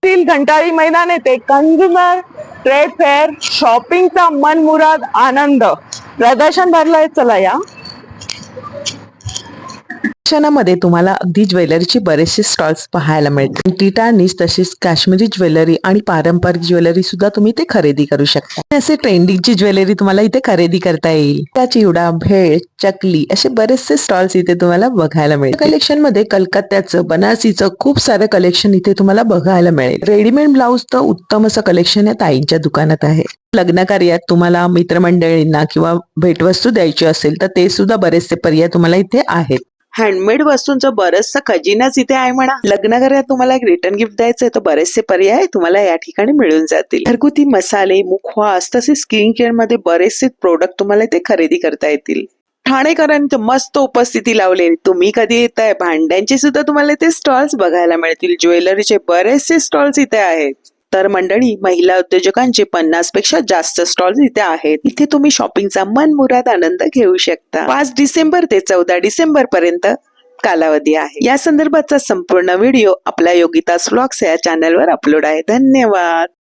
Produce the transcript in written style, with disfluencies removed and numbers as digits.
असतील घंटाळी मैदान येथे कंझ्युमर ट्रेड फेअर शॉपिंगचा मनमुराद आनंद प्रदर्शन भरलंय. चला या प्रदर्शनामध्ये तुम्हाला अगदी ज्वेलरीचे बरेचसे स्टॉल्स पाहायला मिळतील. टिटानिस तसेच काश्मीरी ज्वेलरी आणि पारंपरिक ज्वेलरी सुद्धा तुम्ही इथे खरेदी करू शकता. असे ट्रेंडिंगची ज्वेलरी तुम्हाला इथे खरेदी करता येईल. त्या चिवडा, भेळ, चकली असे बरेचसे स्टॉल्स इथे तुम्हाला बघायला मिळेल. कलेक्शन मध्ये कलकत्त्याचं, बनारसीचं खूप सारं कलेक्शन इथे तुम्हाला बघायला मिळेल. रेडीमेड ब्लाऊज तर उत्तम असं कलेक्शन या ताईंच्या दुकानात आहे. लग्न कार्यात तुम्हाला मित्रमंडळींना किंवा भेटवस्तू द्यायची असेल तर ते सुद्धा बरेचसे पर्याय तुम्हाला इथे आहेत. हँडमेड वस्तूंचं बरचसं खजिनाच इथे आहे म्हणा. लग्न कार्यात तुम्हाला एक रिटर्न गिफ्ट द्यायचंय तर बरेचसे पर्याय तुम्हाला या ठिकाणी मिळून जातील. घरगुती मसाले, मुखवास तसेच स्किन केअर मध्ये बरेचसे प्रोडक्ट तुम्हाला इथे खरेदी करता येतील. ठाणेकरांनी तर मस्त उपस्थिती लावली. तुम्ही कधी येताय? भांड्यांचे सुद्धा तुम्हाला इथे स्टॉल्स बघायला मिळतील. ज्वेलरीचे बरेचसे स्टॉल्स इथे आहेत. तर मंडळी, महिला उद्योजकांचे 50 पेक्षा जास्त स्टॉल्स इथे आहेत. इथे तुम्ही शॉपिंगचा मनमुराद आनंद घेऊ शकता. 5 डिसेंबर ते 14 डिसेंबर पर्यंत कालावधी आहे. या संदर्भाचा संपूर्ण व्हिडिओ आपल्या योगितास व्लॉग्स या चॅनलवर अपलोड आहे. धन्यवाद.